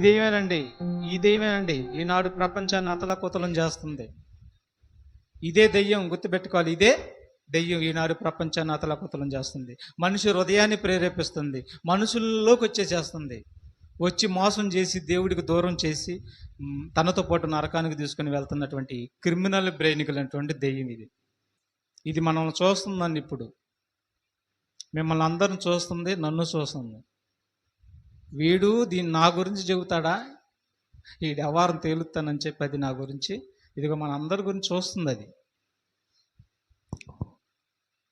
ఇదేమేనండి ఇదేమేనండి ఈనాడు ప్రపంచాన్ని అతలాకుతలం చేస్తుంది. ఇదే దెయ్యం, గుర్తుపెట్టుకోవాలి. ఇదే దెయ్యం ఈనాడు ప్రపంచాన్ని అతలాకుతలం చేస్తుంది. మనిషి హృదయాన్ని ప్రేరేపిస్తుంది, మనుషుల్లోకి వచ్చేసేస్తుంది. వచ్చి మోసం చేసి దేవుడికి దూరం చేసి తనతో పాటు నరకానికి తీసుకుని వెళ్తున్నటువంటి క్రిమినల్ బ్రెయిన్ కలిగినటువంటి దెయ్యం ఇది. ఇది మనల్ని చూస్తుందండి. ఇప్పుడు మిమ్మల్ని అందరిని చూస్తుంది, నన్ను చూస్తుంది. వీడు దీన్ని నా గురించి చెబుతాడా, ఈ వ్యవహారం తేలుతానని చెప్పి అది నా గురించి, ఇదిగో మన అందరి గురించి చూస్తుంది. అది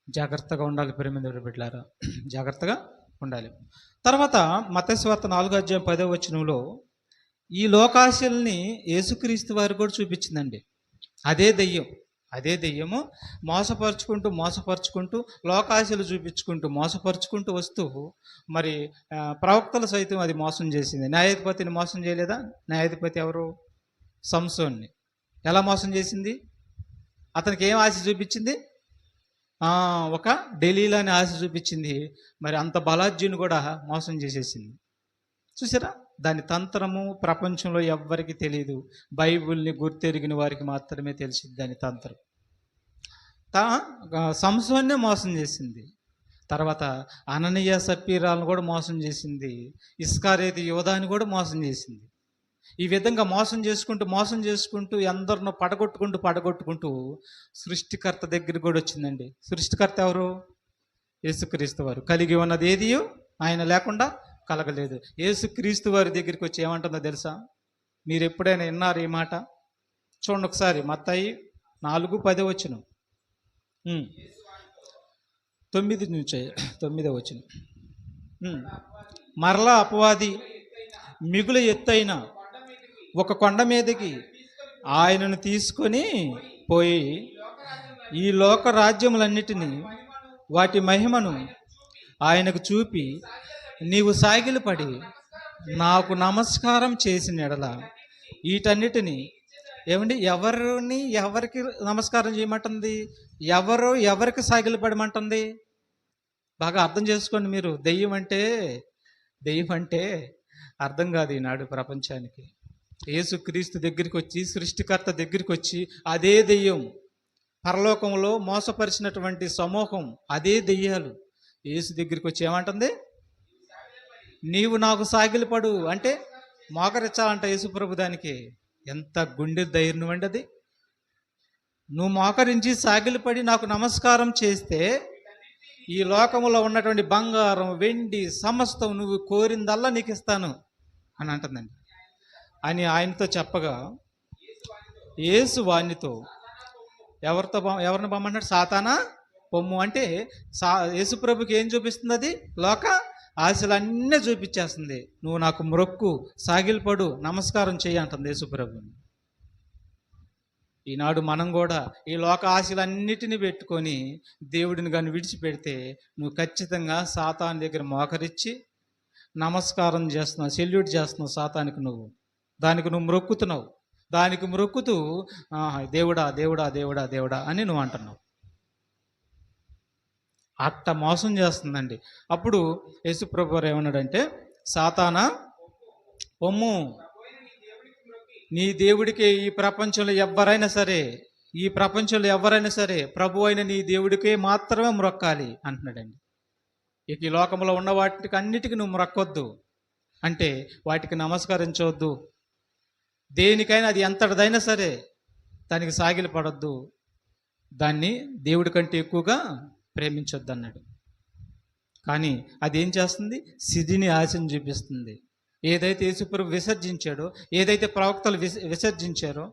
జాగ్రత్తగా ఉండాలి. ప్రేమించిన బిడ్డలారా, జాగ్రత్తగా ఉండాలి. తర్వాత మత్తయి సువార్త 4:10 ఈ లోకాశల్ని యేసుక్రీస్తు వారు కూడా చూపించిందండి. అదే దెయ్యము మోసపరుచుకుంటూ లోకాశలు చూపించుకుంటూ మోసపరుచుకుంటూ వస్తూ మరి ప్రవక్తలు సైతం అది మోసం చేసింది. న్యాయాధిపతిని మోసం చేయలేదా? న్యాయాధిపతి ఎవరు? సంసోన్ని ఎలా మోసం చేసింది? అతనికి ఏం ఆశ చూపించింది? ఒక ఢిల్లీలోని ఆశ చూపించింది. మరి అంత బలాజ్యుని కూడా మోసం చేసేసింది. చూసారా? దాని తంత్రము ప్రపంచంలో ఎవ్వరికి తెలియదు. బైబిల్ని గుర్తెరిగిన వారికి మాత్రమే తెలిసింది దాని తంత్రం. సంసోన్నే మోసం చేసింది. తర్వాత అననీయ సప్పీరాలను కూడా మోసం చేసింది. ఇస్కారేతు యోధాని కూడా మోసం చేసింది. ఈ విధంగా మోసం చేసుకుంటూ ఎందరినో పడగొట్టుకుంటూ సృష్టికర్త దగ్గర కూడా వచ్చిందండి. సృష్టికర్త ఎవరు? యేసుక్రీస్తు వారు. కలిగి ఉన్నది ఏది ఆయన లేకుండా కలగలేదు. యేసుక్రీస్తు వారి దగ్గరికి వచ్చి ఏమంటుందో తెలుసా? మీరు ఎప్పుడైనా విన్నారు ఈ మాట? చూడండి ఒకసారి. మత్తయి 4:10 9 మరలా అపవాది మిగులు ఎత్తైన ఒక కొండ మీదకి ఆయనను తీసుకొని పోయి ఈ లోక రాజ్యములన్నిటినీ వాటి మహిమను ఆయనకు చూపి నీవు సాగిలపడి నాకు నమస్కారం చేసిన ఎడల వీటన్నిటిని ఎవరికి నమస్కారం చేయమంటుంది? ఎవరికి సాగిలపడమంటుంది? బాగా అర్థం చేసుకోండి మీరు. దెయ్యం అంటే అర్థం కాదు ఈనాడు ప్రపంచానికి. యేసుక్రీస్తు దగ్గరికి వచ్చి, సృష్టికర్త దగ్గరికి వచ్చి, అదే దెయ్యం పరలోకంలో మోసపరిచినటువంటి సమూహం, అదే దెయ్యాలు యేసు దగ్గరికి వచ్చి ఏమంటుంది? నీవు నాకు సాగిలపడు అంటే మోకరించాలంట యేసుప్రభు. దానికి ఎంత గుండె ధైర్యం అండి అది. నువ్వు మోకరించి సాగిలపడి నాకు నమస్కారం చేస్తే ఈ లోకంలో ఉన్నటువంటి బంగారం, వెండి సమస్తం నువ్వు కోరిందల్లా నీకు ఇస్తాను అని అంటుందండి. అని ఆయనతో చెప్పగా యేసు వానితో ఎవరిని పొమ్మన్నాడు? సాతానా పొమ్ము అంటే యేసుప్రభుకి ఏం చూపిస్తుంది? అది లోక ఆశలన్నీ చూపించేస్తుంది. నువ్వు నాకు మ్రొక్కు, సాగిలపడు, నమస్కారం చెయ్యి అంటుంది యేసుప్రభుని. ఈనాడు మనం కూడా ఈ లోక ఆశలన్నిటిని పెట్టుకొని దేవుడిని కానీ విడిచిపెడితే నువ్వు ఖచ్చితంగా సాతాను దగ్గర మోకరించి నమస్కారం చేస్తున్నావు, సెల్యూట్ చేస్తున్నావు సాతానికి. దానికి నువ్వు మ్రొక్కుతున్నావు. దానికి మ్రొక్కుతూ దేవుడా దేవుడా దేవుడా దేవుడా అని నువ్వు అంటున్నావు. అట్ట మోసం చేస్తుందండి. అప్పుడు యేసుప్రభు వారు ఏమన్నాడంటే, సాతానా పొమ్ము, నీ దేవుడికి ఈ ప్రపంచంలో ఎవరైనా సరే ప్రభు అయిన నీ దేవుడికే మాత్రమే మ్రొక్కాలి అంటున్నాడండి. ఇక ఈ లోకంలో ఉన్న వాటికి అన్నిటికీ నువ్వు మ్రొక్కొద్దు, అంటే వాటికి నమస్కరించవద్దు. దేనికైనా అది ఎంతటిదైనా సరే దానికి సాగిలి పడొద్దు, దాన్ని దేవుడి కంటే ఎక్కువగా ప్రేమించొద్దు అన్నాడు. కానీ అది ఏం చేస్తుంది? సిద్ధిని ఆశను చూపిస్తుంది. ఏదైతే యేసుప్రభు విసర్జించాడో, ఏదైతే ప్రవక్తలు విసర్జించారో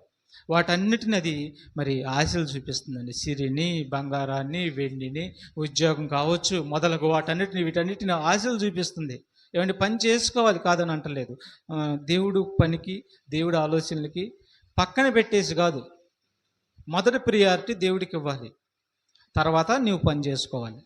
వాటన్నిటిని అది మరి ఆశలు చూపిస్తుందండి. సిరిని, బంగారాన్ని, వెండిని, ఉద్యోగం కావచ్చు మొదలగు వీటన్నిటిని ఆశలు చూపిస్తుంది. ఏమంటే పని చేసుకోవాలి కాదని అంటలేదు. దేవుడు పనికి, దేవుడి ఆలోచనలకి పక్కన పెట్టేసి కాదు, మొదటి ప్రియారిటీ దేవుడికి ఇవ్వాలి, తర్వాత నీవు పని చేసుకోవాలి.